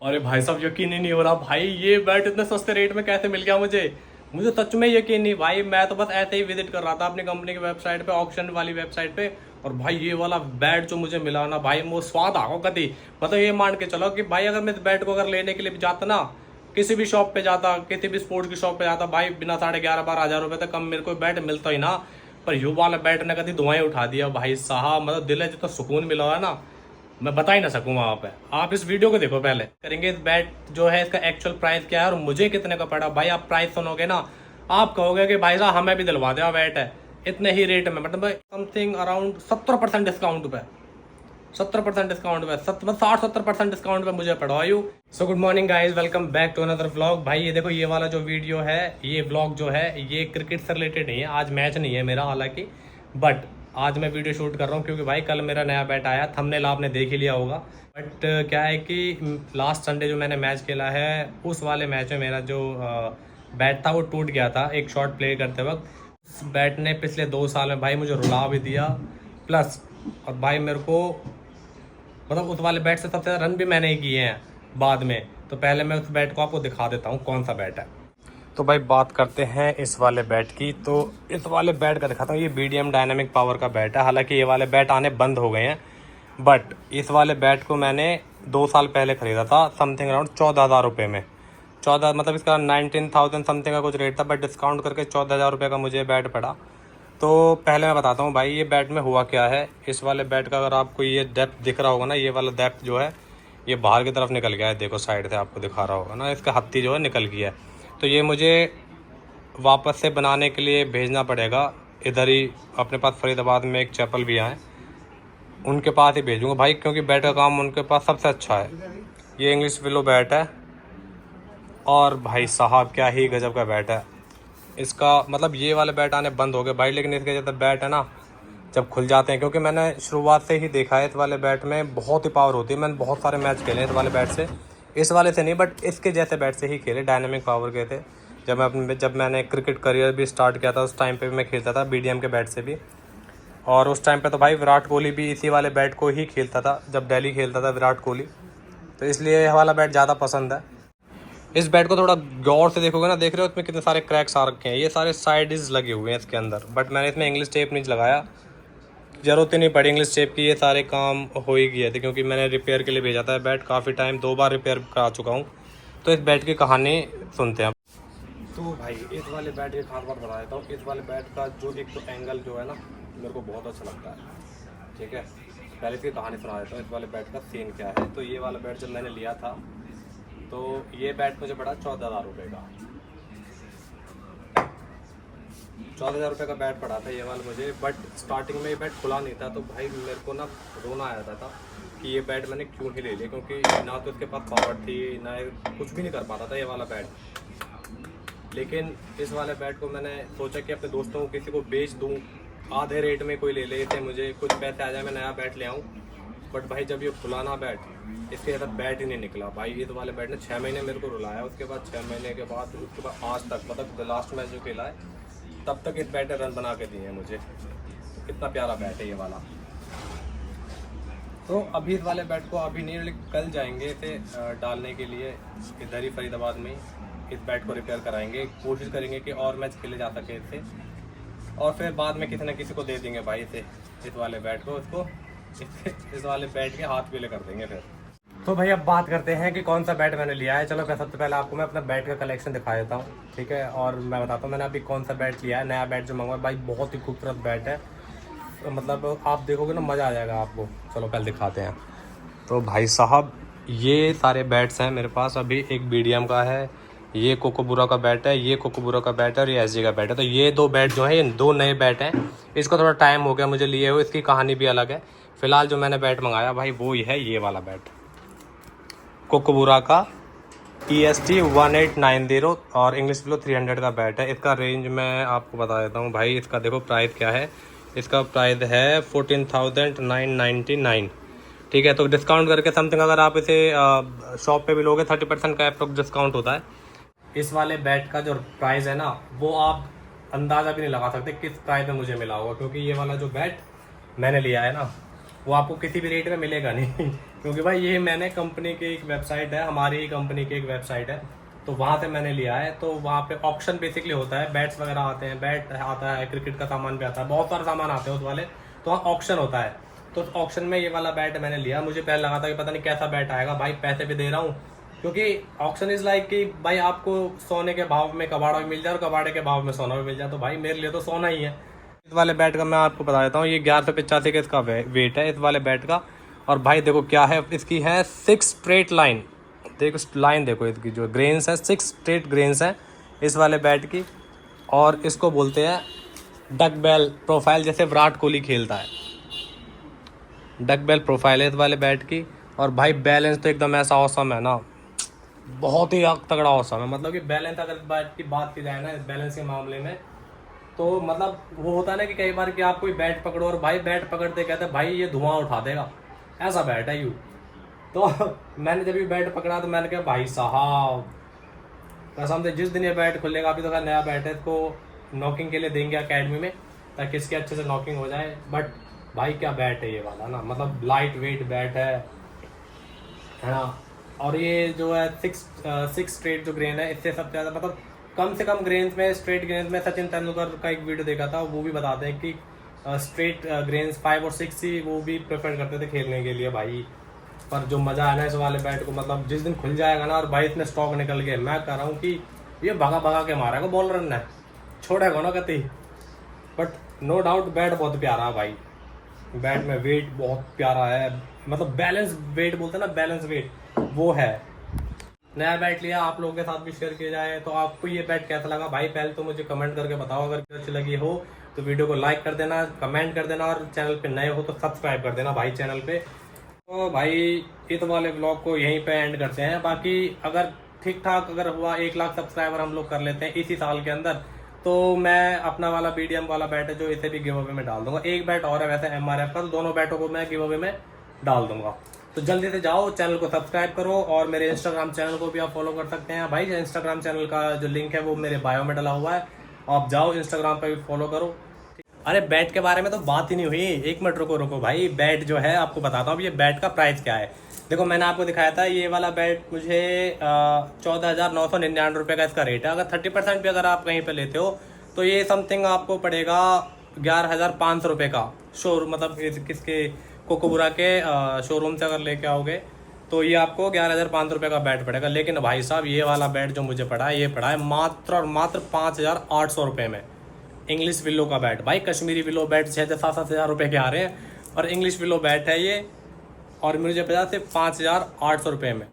अरे भाई साहब यकीन ही नहीं हो रहा भाई, ये बैट इतने सस्ते रेट में कैसे मिल गया मुझे। मुझे सच में यकीन नहीं भाई, मैं तो बस ऐसे ही विजिट कर रहा था अपनी कंपनी की वेबसाइट पे, ऑक्शन वाली वेबसाइट पे। और भाई ये वाला बैट जो मुझे मिला ना भाई, वो स्वाद आगो कभी। मतलब ये मान के चलो कि भाई अगर मैं इस बैट को अगर लेने के लिए भी जाता ना, किसी भी शॉप पे जाता, किसी भी स्पोर्ट्स की शॉप पे जाता भाई, बिना 11,500-12,000 रुपए तक कम मेरे को बैट मिलता ही ना। पर यू वाला बैट ने कभी धुआं उठा दिया भाई साहब। मतलब दिल है जितना सुकून मिला है ना, मैं बता ही ना सकूँ वहां पे। आप इस वीडियो को देखो पहले, करेंगे इस बैट जो है इसका एक्चुअल प्राइस क्या है और मुझे कितने का पड़ा। भाई आप प्राइस सुनोगे ना, आप कहोगे कि भाई साहब हमें भी दिलवा दे बैट है इतने ही रेट में। मतलब समथिंग अराउंड 70% डिस्काउंट पे, 70% डिस्काउंट पे, 60-70% डिस्काउंट पे मुझे पड़ा यू। So good morning guys, welcome back to another vlog. भाई ये देखो, ये वाला जो वीडियो है, ये व्लॉग जो है ये क्रिकेट से रिलेटेड नहीं है। आज मैच नहीं है मेरा हालांकि, बट आज मैं वीडियो शूट कर रहा हूँ क्योंकि भाई कल मेरा नया बैट आया। थंबनेल आपने देख ही लिया होगा। बट क्या है कि लास्ट संडे जो मैंने मैच खेला है, उस वाले मैच में मेरा जो बैट था वो टूट गया था एक शॉट प्ले करते वक्त। उस बैट ने पिछले 2 साल में भाई मुझे रुला भी दिया प्लस, और भाई मेरे को मतलब उस वाले बैट से सबसे ज़्यादा रन भी मैंने ही किए हैं बाद में। तो पहले मैं उस बैट को आपको दिखा देता हूँ कौन सा बैट है। तो भाई बात करते हैं इस वाले बैट की। तो इस वाले बैट का दिखाता हूँ, ये BDM डायनामिक पावर का बैट है। हालांकि ये वाले बैट आने बंद हो गए हैं, बट इस वाले बैट को मैंने 2 साल पहले ख़रीदा था समथिंग अराउंड 14,000 रुपये में। 14 मतलब इसका 19,000 समथिंग का कुछ रेट था, बट डिस्काउंट करके 14,000 रुपये का मुझे बैट पड़ा। तो पहले मैं बताता हूँ भाई ये बैट में हुआ क्या है। इस वाले बैट का अगर आपको ये डेप्थ दिख रहा होगा ना, ये वाला डेप्थ जो है ये बाहर की तरफ निकल गया है। देखो साइड से आपको दिखा रहा होगा ना, इसका हत्ती जो है निकल गया है। तो ये मुझे वापस से बनाने के लिए भेजना पड़ेगा। इधर ही अपने पास फरीदाबाद में एक चैपल भी आए, उनके पास ही भेजूँगा भाई, क्योंकि बैट का काम उनके पास सबसे अच्छा है। ये इंग्लिश विलो बैट है और भाई साहब क्या ही गजब का बैट है इसका। मतलब ये वाले बैट आने बंद हो गए भाई, लेकिन इसके जैसे बैट है ना जब खुल जाते हैं, क्योंकि मैंने शुरुआत से ही देखा है इस वाले बैट में बहुत ही पावर होती है। मैंने बहुत सारे मैच खेले हैं इस वाले बैट से, इस वाले से नहीं बट इसके जैसे बैट से ही खेले, डायनामिक पावर के थे। जब मैंने क्रिकेट करियर भी स्टार्ट किया था उस टाइम पे भी मैं खेलता था BDM के बैट से भी। और उस टाइम पे तो भाई विराट कोहली भी इसी वाले बैट को ही खेलता था जब दिल्ली खेलता था विराट कोहली, तो इसलिए ये वाला बैट ज़्यादा पसंद है। इस बैट को थोड़ा गौर से देखोगे ना, देख रहे हो इसमें कितने सारे क्रैक्स आ रखे हैं, ये सारे साइड्स लगे हुए हैं इसके अंदर। बट मैंने इसमें इंग्लिश टेप नहीं लगाया, ज़रूरत ही नहीं पड़ी इंग्लिश टेप की, ये सारे काम हो ही गए थे क्योंकि मैंने रिपेयर के लिए भेजा था बैट काफ़ी टाइम, 2 बार रिपेयर करा चुका हूँ। तो इस बैट की कहानी सुनते हैं। तो भाई इस वाले बैट की खास बात बता देता हूँ। इस वाले बैट का जो एक तो एंगल जो है ना मेरे को बहुत अच्छा लगता है। ठीक है, पहले इसकी कहानी सुना देता हूँ इस वाले बैट का सीन क्या है। तो ये वाला बैट जब मैंने लिया था तो ये बैट मुझे पड़ा 14,000 रुपये का। 14,000 रुपये का बैट पड़ा था ये वाला मुझे। बट स्टार्टिंग में ये बैट खुला नहीं था, तो भाई मेरे को ना रोना आ जाता था कि ये बैट मैंने क्यों ही ले लिया, क्योंकि ना तो इसके पास पावर थी ना कुछ भी नहीं कर पाता था ये वाला बैट। लेकिन इस वाले बैट को मैंने सोचा कि अपने दोस्तों को किसी को बेच दूँ, आधे रेट में कोई ले ले, इसे मुझे कुछ पैसे आ जाए मैं नया बैट ले आऊँ। बट भाई जब ये खुला ना बैट, इसके ज़्यादा बैट ही नहीं निकला भाई। इस वाले बैट ने 6 महीने मेरे को रुलाया। उसके बाद 6 महीने के बाद उसके बाद आज तक, मतलब लास्ट मैच जो खेला है तब तक इस बैट ने रन बना के दिए हैं मुझे। कितना प्यारा बैट है ये वाला। तो अभी इस वाले बैट को अभी नहीं, लेकिन कल जाएंगे इसे डालने के लिए इधर ही फरीदाबाद में। इस बैट को रिपेयर कराएंगे, कोशिश करेंगे कि और मैच खेले जा सके इससे, और फिर बाद में किसी न किसी को दे देंगे भाई इसे, इस वाले बैट को, इसको इस वाले बैट के हाथ पीले कर देंगे फिर। तो भाई अब बात करते हैं कि कौन सा बैट मैंने लिया है। चलो मैं सबसे पहले आपको मैं अपना बैट का कलेक्शन दिखा देता हूँ, ठीक है। और मैं बताता हूँ मैंने अभी कौन सा बैट लिया है, नया बैट जो मंगवाया भाई, बहुत ही खूबसूरत बैट है। मतलब आप देखोगे ना मज़ा आ जाएगा आपको। चलो पहले दिखाते हैं। तो भाई साहब ये सारे बैट्स हैं मेरे पास। अभी एक BDM का है, ये कोकोबुरा का बैट है, ये कोकोबुरा का बैट है और ये SG का बैट है। तो ये 2 बैट जो है ये 2 नए बैट हैं। इसको थोड़ा टाइम हो गया मुझे लिए हुए, इसकी कहानी भी अलग है। फिलहाल जो मैंने बैट मंगाया भाई वो ही है ये वाला बैट, कोकोबुरा का EST 1890 और इंग्लिश विलो 300 का बैट है। इसका रेंज मैं आपको बता देता हूँ भाई। इसका देखो प्राइस क्या है, इसका प्राइस है 14,999। ठीक है, तो डिस्काउंट करके समथिंग अगर आप इसे शॉप पे भी लोगे 30% का अप्रोक्स डिस्काउंट होता है। इस वाले बैट का जो प्राइस है ना वो आप अंदाज़ा भी नहीं लगा सकते किस प्राइस में मुझे मिला होगा, क्योंकि ये वाला जो बैट मैंने लिया है ना वो आपको किसी भी रेट में मिलेगा नहीं। क्योंकि भाई ये मैंने कंपनी की एक वेबसाइट है, हमारी ही कंपनी की एक वेबसाइट है, तो वहाँ से मैंने लिया है। तो वहाँ पे ऑक्शन बेसिकली होता है, बैट्स वगैरह आते हैं, बैट आता है, क्रिकेट का सामान भी आता है, बहुत सारे सामान आते हैं उस वाले। तो वहाँ ऑक्शन होता है, तो ऑक्शन में ये वाला बैट मैंने लिया। मुझे पहले लगा था कि पता नहीं कैसा बैट आएगा, भाई पैसे भी दे रहा हूँ, क्योंकि ऑक्शन इज लाइक कि भाई आपको सोने के भाव में कबाड़ा भी मिल जाए और कबाड़े के भाव में सोना भी मिल जाए, तो भाई मेरे लिए तो सोना ही है। इस वाले बैट का मैं आपको बता देता हूँ, ये 1185 का इसका वेट है इस वाले बैट का। और भाई देखो क्या है, इसकी है 6 स्ट्रेट लाइन, देखो लाइन, देखो इसकी जो ग्रेन्स है 6 स्ट्रेट ग्रेन्स हैं इस वाले बैट की। और इसको बोलते हैं डक बेल प्रोफाइल, जैसे विराट कोहली खेलता है, डक बेल प्रोफाइल है इस वाले बैट की। और भाई बैलेंस तो एकदम ऐसा औसम है ना, बहुत ही तगड़ा औसम है। मतलब कि बैलेंस अगर बैट की बात की जाए ना, इस बैलेंस के मामले में, तो मतलब वो होता है ना कि कई बार कि आप कोई बैट पकड़ो और भाई बैट पकड़ते कहते हैं भाई ये धुआं उठा देगा, ऐसा बैट है यू। तो मैंने जब ये बैट पकड़ा तो मैंने कहा भाई साहब कसम से, जिस दिन ये बैट खुलेगा, अभी तो खैर नया बैट है, इसको नॉकिंग के लिए देंगे अकेडमी में ताकि इसकी अच्छे से नॉकिंग हो जाए। बट भाई क्या बैट है ये वाला ना, मतलब लाइट वेट बैट है ना। और ये जो है सिक्स स्ट्रेट जो ग्रेन है, इससे सबसे ज़्यादा मतलब कम से कम ग्रेन्स में, स्ट्रेट ग्रेन्स में, सचिन तेंदुलकर का एक वीडियो देखा था, वो भी बताते हैं कि स्ट्रेट ग्रेन्स 5 और 6 ही वो भी प्रेफर करते थे खेलने के लिए भाई। पर जो मज़ा है ना इस वाले बैट को, मतलब जिस दिन खुल जाएगा ना और भाई इसमें स्टॉक निकल गए, मैं कह रहा हूँ कि ये भगा भगा के मारेगा बॉलर ने, छोड़ेगा ना कति। बट नो डाउट बैट बहुत प्यारा है भाई, बैट में वेट बहुत प्यारा है, मतलब बैलेंस वेट बोलते हैं ना, बैलेंस वेट वो है। नया बैट लिया, आप लोगों के साथ भी शेयर किया जाए। तो आपको ये बैट कैसा लगा भाई, पहले तो मुझे कमेंट करके बताओ। अगर अच्छी लगी हो तो वीडियो को लाइक कर देना, कमेंट कर देना, और चैनल पे नए हो तो सब्सक्राइब कर देना भाई चैनल पे। तो भाई इस वाले ब्लॉग को यहीं पे एंड करते हैं। बाकी अगर ठीक ठाक अगर हुआ 1 लाख सब्सक्राइबर हम लोग कर लेते हैं इसी साल के अंदर, तो मैं अपना वाला BDM वाला बैट है जो इसे भी गिव अवे में डाल दूंगा। एक बैट और है वैसे MRF का, तो दोनों बैटों को मैं गिव अवे में डाल दूंगा। तो जल्दी से जाओ चैनल को सब्सक्राइब करो, और मेरे इंस्टाग्राम चैनल को भी आप फॉलो कर सकते हैं भाई। इंस्टाग्राम चैनल का जो लिंक है वो मेरे बायो में डला हुआ है, आप जाओ इंस्टाग्राम पे भी फॉलो करो। अरे बैट के बारे में तो बात ही नहीं हुई, 1 मिनट रुको रुको भाई। बैट जो है आपको बताता हूँ ये बैट का प्राइस क्या है। देखो मैंने आपको दिखाया था ये वाला बैट मुझे 14,999 रुपये का इसका रेट है। अगर 30% भी अगर आप कहीं पे लेते हो तो ये समथिंग आपको पड़ेगा 11,500 रुपये का। शोरूम मतलब किसके, कोकोबुरा के शोरूम से अगर लेके आओगे तो ये आपको 11,500 रुपये का बैट पड़ेगा। लेकिन भाई साहब ये वाला बैट जो मुझे पड़ा है, ये पड़ा है मात्र और मात्र 5,800 रुपये में। इंग्लिश विलो का बैट भाई, कश्मीरी विलो बैट 6,000-7,000 7,000 रुपये के आ रहे हैं, और इंग्लिश विलो बैट है ये, और मुझे पता सिर्फ 5,800 रुपये में।